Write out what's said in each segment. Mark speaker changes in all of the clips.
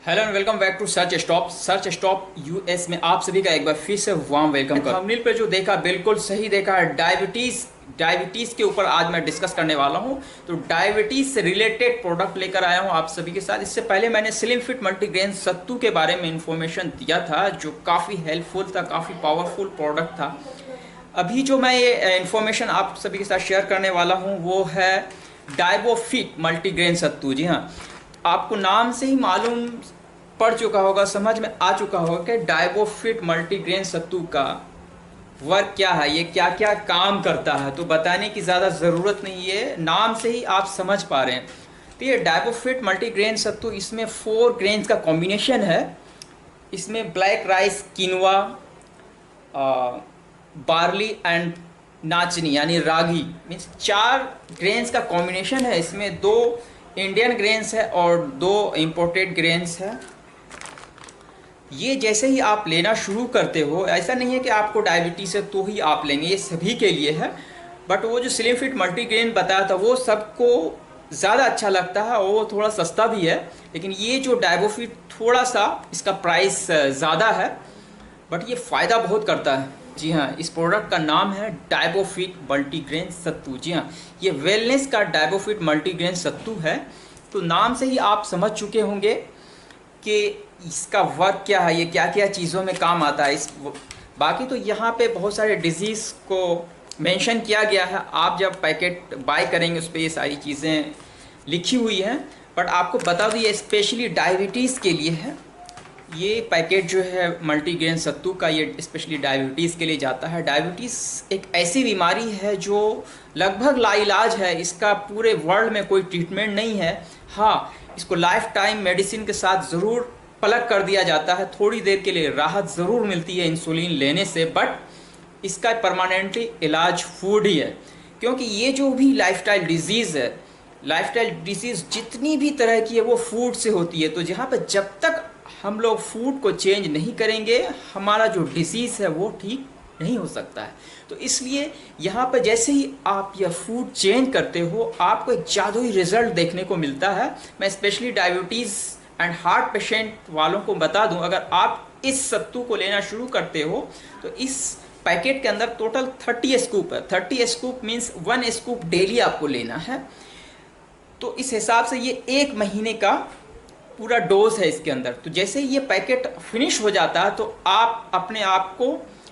Speaker 1: Hello and welcome back to search stop US में आप सभी का एक बार फिर से वार्म वेलकम कर। थंबनेल पे जो देखा बिल्कुल सही देखा है। डायबिटीज़ के ऊपर आज मैं डिस्कस करने वाला हूं। तो डायबिटीज़ से रिलेटेड प्रोडक्ट लेकर आया हूं आप सभी के साथ। इससे पहले मैंने स्लिम फिट मल्टीग्रेन सत्तू के बारे में इंफॉर्मेशन दिया था जो काफ़ी हेल्पफुल था, काफ़ी पावरफुल प्रोडक्ट था। अभी जो मैं ये इंफॉर्मेशन आप सभी के साथ शेयर करने वाला हूँ वो है डायबोफिट मल्टीग्रेन सत्तू। जी हाँ, आपको नाम से ही मालूम पड़ चुका होगा, समझ में आ चुका होगा कि डायबोफिट मल्टीग्रेन सत्तू का वर्क क्या है, ये क्या क्या काम करता है। तो बताने की ज़्यादा ज़रूरत नहीं है, नाम से ही आप समझ पा रहे हैं। तो ये डायबोफिट मल्टीग्रेन सत्तू, इसमें 4 ग्रेन्स का कॉम्बिनेशन है। इसमें black rice, quinoa, barley and नाचनी यानी रागी, मीन्स 4 ग्रेन्स का कॉम्बिनेशन है। इसमें 2 इंडियन ग्रेन्स है और 2 इम्पोर्टेड ग्रेन्स है। ये जैसे ही आप लेना शुरू करते हो, ऐसा नहीं है कि आपको डायबिटीज़ है तो ही आप लेंगे, ये सभी के लिए है। बट वो जो स्लिम फिट मल्टीग्रेन बताया था वो सबको ज़्यादा अच्छा लगता है और वो थोड़ा सस्ता भी है। लेकिन ये जो डायबोफिट थोड़ा सा इसका प्राइस ज़्यादा है, बट ये फ़ायदा बहुत करता है। जी हाँ, इस प्रोडक्ट का नाम है डायबोफिट मल्टीग्रेन सत्तू। जी हाँ, ये वेलनेस का डायबोफिट मल्टीग्रेन सत्तू है। तो नाम से ही आप समझ चुके होंगे कि इसका वर्क क्या है, ये क्या क्या चीज़ों में काम आता है। बाकी तो यहाँ पे बहुत सारे डिजीज़ को मेंशन किया गया है। आप जब पैकेट बाय करेंगे उस पर ये सारी चीज़ें लिखी हुई हैं। बट आपको बता दूँ ये स्पेशली डायबिटीज़ के लिए है। ये पैकेट जो है मल्टीग्रेन सत्तू का, ये स्पेशली डायबिटीज़ के लिए जाता है। डायबिटीज़ एक ऐसी बीमारी है जो लगभग लाइलाज है, इसका पूरे वर्ल्ड में कोई ट्रीटमेंट नहीं है। हाँ, इसको लाइफ टाइम मेडिसिन के साथ ज़रूर प्लग कर दिया जाता है, थोड़ी देर के लिए राहत ज़रूर मिलती है इंसुलिन लेने से, बट इसका परमानेंटली इलाज फूड ही है। क्योंकि ये जो भी लाइफस्टाइल डिजीज़ है, लाइफस्टाइल डिजीज़ जितनी भी तरह की है वो फूड से होती है। तो जहाँ पर जब तक हम लोग फूड को चेंज नहीं करेंगे, हमारा जो डिसीज़ है वो ठीक नहीं हो सकता है। तो इसलिए यहाँ पर जैसे ही आप यह फूड चेंज करते हो, आपको एक जादुई रिजल्ट देखने को मिलता है। मैं specially diabetes and heart patient वालों को बता दूं, अगर आप इस सत्तू को लेना शुरू करते हो तो इस पैकेट के अंदर टोटल 30 स्कूप है। 30 स्कूप मीन्स 1 स्कूप डेली आपको लेना है। तो इस हिसाब से ये 1 महीने का पूरा डोज है इसके अंदर। तो जैसे ही ये पैकेट फिनिश हो जाता है तो आप अपने आप को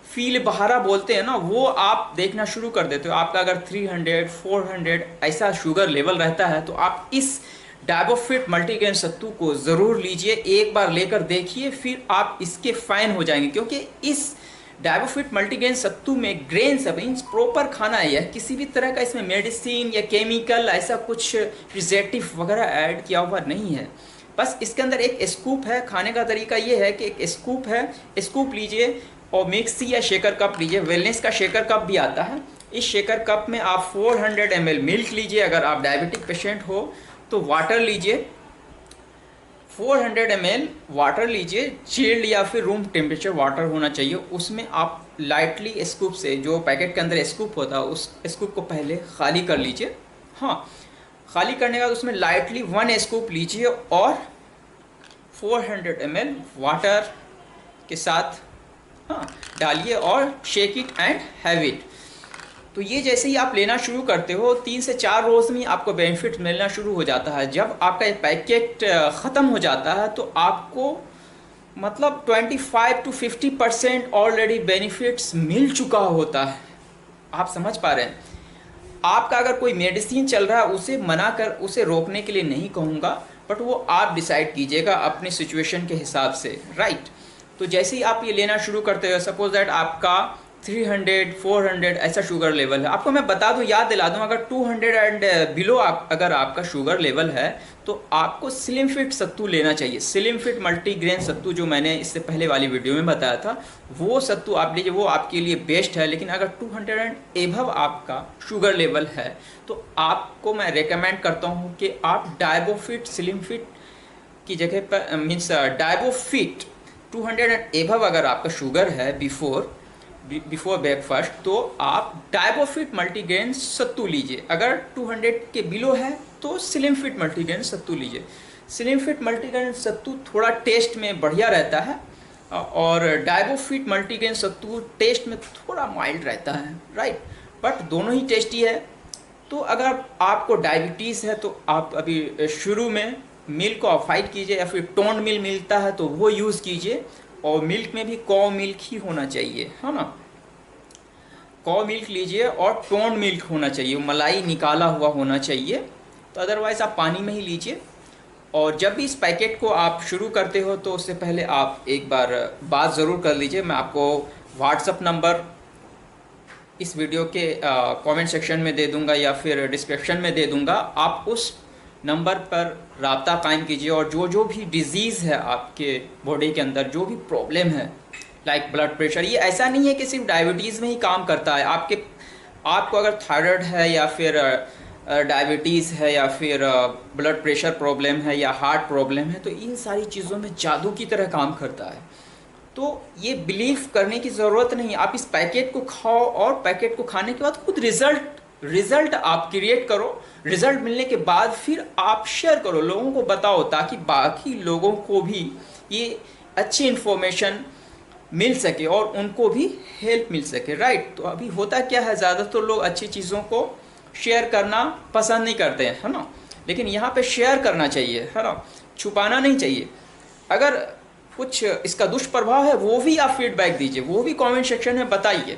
Speaker 1: फील बहारा बोलते हैं ना, वो आप देखना शुरू कर देते हो। आपका अगर 300 400 ऐसा शुगर लेवल रहता है तो आप इस डायबोफिट मल्टीग्रेन सत्तू को ज़रूर लीजिए, एक बार लेकर देखिए, फिर आप इसके फ़ैन हो जाएंगे। क्योंकि इस डायबोफिट मल्टीग्रेन सत्तू में ग्रेन्स मीन्स प्रॉपर खाना है, किसी भी तरह का इसमें मेडिसिन या केमिकल ऐसा कुछ प्रिजर्वेटिव वगैरह ऐड किया हुआ नहीं है। बस इसके अंदर एक स्कूप है। खाने का तरीका ये है कि एक स्कूप है, स्कूप लीजिए और मिक्सी या शेकर कप लीजिए। वेलनेस का शेकर कप भी आता है। इस शेकर कप में आप 400 ml मिल्क लीजिए। अगर आप डायबिटिक पेशेंट हो तो वाटर लीजिए, 400 ml वाटर लीजिए, चिल्ड या फिर रूम टेम्परेचर वाटर होना चाहिए। उसमें आप लाइटली स्कूप से, जो पैकेट के अंदर स्कूप होता है उस स्कूप को पहले खाली कर लीजिए। हाँ, खाली करने के बाद उसमें लाइटली 1 स्कूप लीजिए और 400 ml वाटर के साथ हाँ डालिए और shake it and have it. तो ये जैसे ही आप लेना शुरू करते हो 3 से 4 रोज़ में आपको बेनिफिट मिलना शुरू हो जाता है। जब आपका ये पैकेट ख़त्म हो जाता है तो आपको मतलब 25 to 50% ऑलरेडी बेनिफिट्स मिल चुका होता है। आप समझ पा रहे हैं? आपका अगर कोई मेडिसिन चल रहा है उसे मना कर, उसे रोकने के लिए नहीं कहूँगा, बट वो आप डिसाइड कीजिएगा अपनी सिचुएशन के हिसाब से, राइट। तो जैसे ही आप ये लेना शुरू करते हो, सपोज दैट आपका 300 400 ऐसा शुगर लेवल है। आपको मैं बता दूं, याद दिला दूं, अगर 200 एंड बिलो अगर आपका शुगर लेवल है तो आपको स्लिम फिट सत्तू लेना चाहिए। स्लिम फिट मल्टीग्रेन सत्तू जो मैंने इससे पहले वाली वीडियो में बताया था, वो सत्तू आप लीजिए, वो आपके लिए बेस्ट है। लेकिन अगर 200 एंड एभव आपका शुगर लेवल है तो आपको मैं रेकमेंड करता हूँ कि आप डायबोफिट स्लिम फिट की जगह पर मीन्स डायबोफिट 200 एंड एभव अगर आपका शुगर है बिफोर ब्रेकफास्ट, तो आप डायबोफिट मल्टीग्रेन सत्तू लीजिए। अगर 200 के बिलो है तो स्लिम फिट मल्टीग्रेन सत्तू लीजिए। स्लिम फिट मल्टीग्रेन सत्तू थोड़ा टेस्ट में बढ़िया रहता है और डायबोफिट मल्टीग्रेन सत्तू टेस्ट में थोड़ा माइल्ड रहता है, राइट। बट दोनों ही टेस्टी है। तो अगर आपको डायबिटीज़ है तो आप अभी शुरू में मिल्क को अवॉइड कीजिए, या फिर टोन मिल्क मिलता है तो वो यूज़ कीजिए। और मिल्क में भी कॉ मिल्क ही होना चाहिए, है ना। कॉ मिल्क लीजिए और टोन मिल्क होना चाहिए, मलाई निकाला हुआ होना चाहिए। तो अदरवाइज़ आप पानी में ही लीजिए। और जब भी इस पैकेट को आप शुरू करते हो तो उससे पहले आप एक बार बात ज़रूर कर लीजिए। मैं आपको व्हाट्सअप नंबर इस वीडियो के कमेंट सेक्शन में दे दूंगा या फिर डिस्क्रिप्शन में दे दूंगा। आप उस नंबर पर राब्ता कायम कीजिए और जो जो भी डिज़ीज़ है आपके बॉडी के अंदर, जो भी प्रॉब्लम है लाइक ब्लड प्रेशर, ये ऐसा नहीं है कि सिर्फ डायबिटीज़ में ही काम करता है। आपको अगर थायराइड है या फिर डायबिटीज़ है या फिर ब्लड प्रेशर प्रॉब्लम है या हार्ट प्रॉब्लम है, तो इन सारी चीज़ों में जादू की तरह काम करता है। तो ये बिलीव करने की ज़रूरत नहीं है। आप इस पैकेट को खाओ और पैकेट को खाने के बाद खुद रिज़ल्ट आप क्रिएट करो। रिज़ल्ट मिलने के बाद फिर आप शेयर करो, लोगों को बताओ, ताकि बाकी लोगों को भी ये अच्छी इन्फॉर्मेशन मिल सके और उनको भी हेल्प मिल सके, राइट। तो अभी होता क्या है, ज़्यादातर लोग अच्छी चीज़ों को शेयर करना पसंद नहीं करते हैं, है ना। लेकिन यहाँ पे शेयर करना चाहिए, है ना, छुपाना नहीं चाहिए। अगर कुछ इसका दुष्प्रभाव है वो भी आप फीडबैक दीजिए, वो भी कमेंट सेक्शन में बताइए।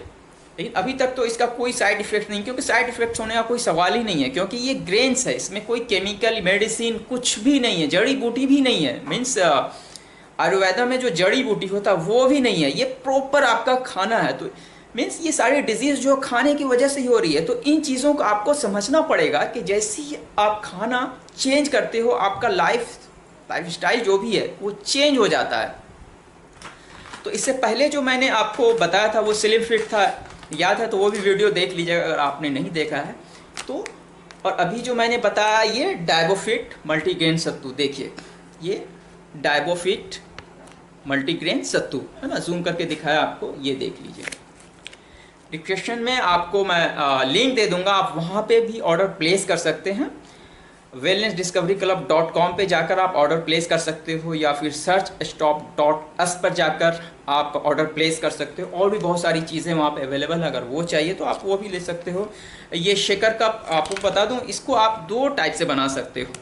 Speaker 1: लेकिन अभी तक तो इसका कोई साइड इफेक्ट नहीं, क्योंकि साइड इफेक्ट्स होने का कोई सवाल ही नहीं है, क्योंकि ये ग्रेन्स है, इसमें कोई केमिकल मेडिसिन कुछ भी नहीं है, जड़ी बूटी भी नहीं है। मीन्स आयुर्वेदा में जो जड़ी बूटी होता है वो भी नहीं है, ये प्रॉपर आपका खाना है। तो मीन्स ये सारी डिजीज़ जो खाने की वजह से ही हो रही है। तो इन चीज़ों को आपको समझना पड़ेगा कि जैसे ही आप खाना चेंज करते हो, आपका लाइफ स्टाइल जो भी है वो चेंज हो जाता है। तो इससे पहले जो मैंने आपको बताया था वो स्लिम फिट था, याद है तो वो भी वीडियो देख लीजिएगा अगर आपने नहीं देखा है तो। और अभी जो मैंने बताया ये डायबोफिट मल्टीग्रेन सत्तू, देखिए ये डायबोफिट मल्टीग्रेन सत्तू है ना, जूम करके दिखाया आपको, ये देख लीजिए। डिस्क्रिप्शन में आपको मैं लिंक दे दूंगा, आप वहाँ पे भी ऑर्डर प्लेस कर सकते हैं। wellnessdiscoveryclub.com पे जाकर आप ऑर्डर प्लेस कर सकते हो, या फिर searchstop.us पर जाकर आप ऑर्डर प्लेस कर सकते हो। और भी बहुत सारी चीज़ें वहाँ पे अवेलेबल है, अगर वो चाहिए तो आप वो भी ले सकते हो। ये शेकर कप आपको बता दूँ, इसको आप दो टाइप से बना सकते हो,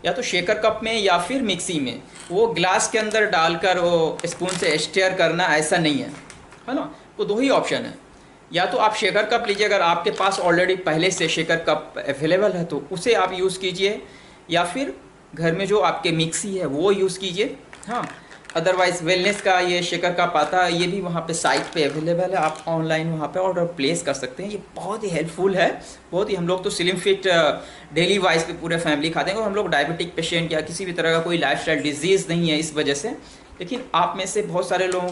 Speaker 1: या तो शेकर कप में या फिर मिक्सी में। वो ग्लास के अंदर डालकर वो स्पून से स्टेयर करना ऐसा नहीं है ना। वो दो ही ऑप्शन है, या तो आप शेकर कप लीजिए, अगर आपके पास ऑलरेडी पहले से शेकर कप अवेलेबल है तो उसे आप यूज़ कीजिए, या फिर घर में जो आपके मिक्सी है वो यूज़ कीजिए। हाँ, अदरवाइज़ वेलनेस का ये शेकर कप आता है, ये भी वहाँ पे साइट पे अवेलेबल है, आप ऑनलाइन वहाँ पे ऑर्डर प्लेस कर सकते हैं। ये बहुत ही हेल्पफुल है, बहुत ही। हम लोग तो स्लिम फिट डेली वाइज पे पूरे फैमिली खाते हैं, और हम लोग डायबिटिक पेशेंट या किसी भी तरह का कोई लाइफस्टाइल डिजीज़ नहीं है इस वजह से। लेकिन आप में से बहुत सारे लोग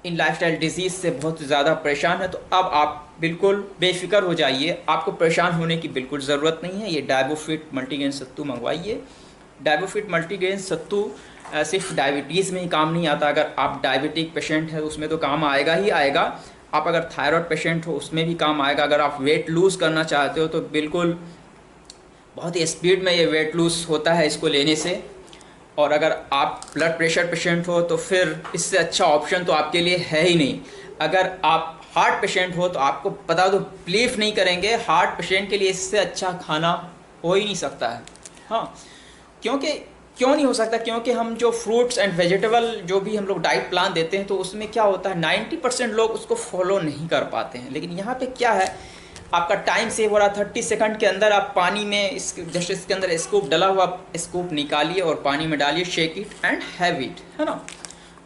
Speaker 1: इन लाइफस्टाइल डिजीज़ से बहुत ज़्यादा परेशान है, तो अब आप बिल्कुल बेफिक्र हो जाइए, आपको परेशान होने की बिल्कुल ज़रूरत नहीं है। ये डायबोफिट मल्टीग्रेन सत्तू मंगवाइए। डायबोफिट मल्टीग्रेन सत्तू सिर्फ डायबिटीज़ में ही काम नहीं आता, अगर आप डायबिटिक पेशेंट है उसमें तो काम आएगा ही आएगा। आप अगर थायराइड पेशेंट हो उसमें भी काम आएगा। अगर आप वेट लूज़ करना चाहते हो तो बिल्कुल बहुत ही स्पीड में ये वेट लूज़ होता है इसको लेने से। और अगर आप ब्लड प्रेशर पेशेंट हो तो फिर इससे अच्छा ऑप्शन तो आपके लिए है ही नहीं। अगर आप हार्ट पेशेंट हो तो आपको बता दो, बिलीव नहीं करेंगे, हार्ट पेशेंट के लिए इससे अच्छा खाना हो ही नहीं सकता है। हाँ, क्यों नहीं हो सकता, क्योंकि हम जो फ्रूट्स एंड वेजिटेबल जो भी हम लोग डाइट प्लान देते हैं तो उसमें क्या होता है, 90% लोग उसको फॉलो नहीं कर पाते हैं। लेकिन यहाँ पे क्या है, आपका टाइम सेव हो रहा है। 30 सेकंड के अंदर आप पानी में जस्ट इसके अंदर स्कूप डला हुआ स्कूप निकालिए और पानी में डालिए, shake it and have it, है ना।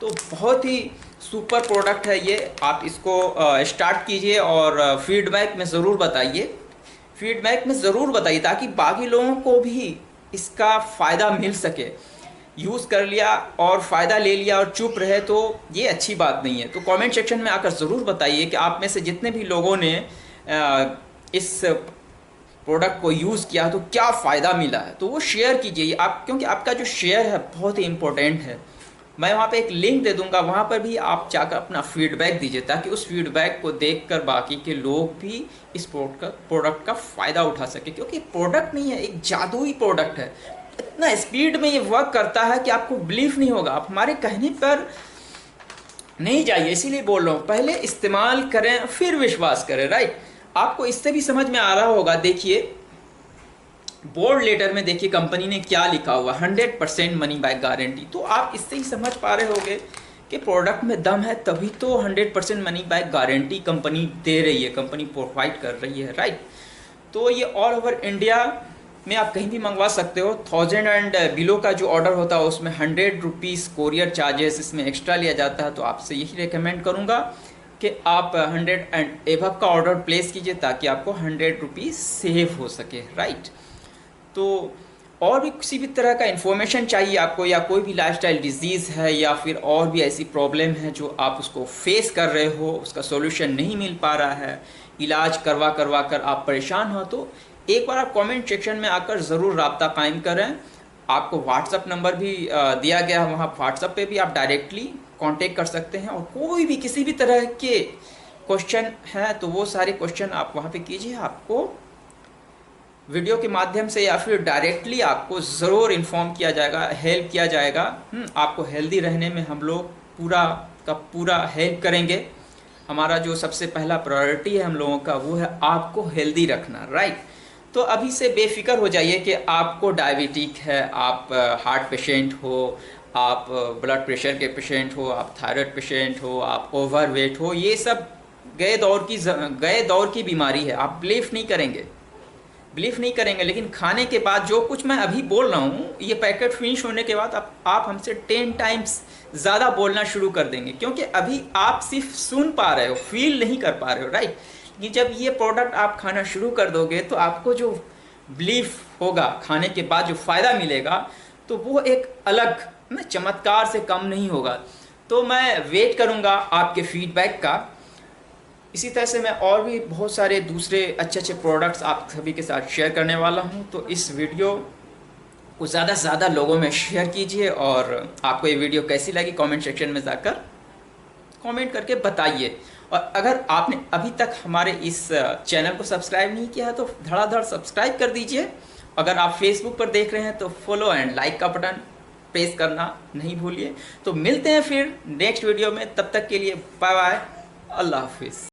Speaker 1: तो बहुत ही सुपर प्रोडक्ट है ये, आप इसको स्टार्ट कीजिए और फीडबैक में ज़रूर बताइए, ताकि बाकी लोगों को भी इसका फ़ायदा मिल सके। यूज़ कर लिया और फ़ायदा ले लिया और चुप रहे तो ये अच्छी बात नहीं है। तो कमेंट सेक्शन में आकर ज़रूर बताइए कि आप में से जितने भी लोगों ने इस प्रोडक्ट को यूज़ किया तो क्या फ़ायदा मिला है, तो वो शेयर कीजिए आप, क्योंकि आपका जो शेयर है बहुत ही इम्पोर्टेंट है। मैं वहाँ पे एक लिंक दे दूँगा, वहाँ पर भी आप जाकर अपना फीडबैक दीजिए, ताकि उस फीडबैक को देखकर बाकी के लोग भी इस प्रोडक्ट का फ़ायदा उठा सके। क्योंकि प्रोडक्ट नहीं है, एक जादुई प्रोडक्ट है। इतना स्पीड में ये वर्क करता है कि आपको बिलीव नहीं होगा, आप हमारे कहने पर नहीं जाइए। इसीलिए बोल रहा हूँ, पहले इस्तेमाल करें फिर विश्वास करें, राइट। आपको इससे भी समझ में आ रहा होगा, देखिए बोर्ड लेटर में देखिए कंपनी ने क्या लिखा हुआ, 100% मनी बैक गारंटी। तो आप इससे ही समझ पा रहे होंगे कि प्रोडक्ट में दम है, तभी तो 100% मनी बैक गारंटी कंपनी दे रही है, कंपनी प्रोवाइड कर रही है, राइट। तो ये ऑल ओवर इंडिया में आप कहीं भी मंगवा सकते हो। 1000 एंड बिलो का जो ऑर्डर होता है उसमें 100 रुपीज़ कोरियर चार्जेस इसमें एक्स्ट्रा लिया जाता है। तो आपसे यही रिकमेंड करूँगा कि आप 100 एंड एबव का ऑर्डर प्लेस कीजिए ताकि आपको 100 रुपीज़ सेव हो सके, राइट। तो और भी किसी भी तरह का इन्फॉर्मेशन चाहिए आपको, या कोई भी लाइफस्टाइल डिजीज़ है या फिर और भी ऐसी प्रॉब्लम है जो आप उसको फेस कर रहे हो, उसका सॉल्यूशन नहीं मिल पा रहा है, इलाज करवा करवा कर आप परेशान हो, तो एक बार आप कमेंट सेक्शन में आकर ज़रूर राब्ता कायम करें। आपको व्हाट्सअप नंबर भी दिया गया है, वहाँ व्हाट्सअप पे भी आप डायरेक्टली कांटेक्ट कर सकते हैं। और कोई भी किसी भी तरह के क्वेश्चन हैं तो वो सारे क्वेश्चन आप वहाँ पे कीजिए, आपको वीडियो के माध्यम से या फिर डायरेक्टली आपको ज़रूर इन्फॉर्म किया जाएगा, हेल्प किया जाएगा। आपको हेल्दी रहने में हम लोग पूरा का पूरा हेल्प करेंगे। हमारा जो सबसे पहला प्रायोरिटी है हम लोगों का, वो है आपको हेल्दी रखना, राइट। तो अभी से बेफिक्र हो जाइए कि आपको डायबिटिक है, आप हार्ट पेशेंट हो, आप ब्लड प्रेशर के पेशेंट हो, आप थायराइड पेशेंट हो, आप ओवरवेट हो, ये सब गए दौर की बीमारी है। आप बिलीव नहीं करेंगे, लेकिन खाने के बाद जो कुछ मैं अभी बोल रहा हूँ, ये पैकेट फिनिश होने के बाद आप हमसे 10 टाइम्स ज़्यादा बोलना शुरू कर देंगे, क्योंकि अभी आप सिर्फ सुन पा रहे हो, फील नहीं कर पा रहे हो, राइट। कि जब ये प्रोडक्ट आप खाना शुरू कर दोगे तो आपको जो बिलीफ होगा, खाने के बाद जो फ़ायदा मिलेगा, तो वो एक अलग चमत्कार से कम नहीं होगा। तो मैं वेट करूँगा आपके फीडबैक का। इसी तरह से मैं और भी बहुत सारे दूसरे अच्छे प्रोडक्ट्स आप सभी के साथ शेयर करने वाला हूं। तो इस वीडियो को ज़्यादा से ज़्यादा लोगों में शेयर कीजिए, और आपको ये वीडियो कैसी लगी कमेंट सेक्शन में जाकर कमेंट करके बताइए। और अगर आपने अभी तक हमारे इस चैनल को सब्सक्राइब नहीं किया है तो धड़ाधड़ सब्सक्राइब कर दीजिए। अगर आप फेसबुक पर देख रहे हैं तो फॉलो एंड लाइक का बटन प्रेस करना नहीं भूलिए। तो मिलते हैं फिर नेक्स्ट वीडियो में, तब तक के लिए बाय बाय, अल्लाह हाफिज़।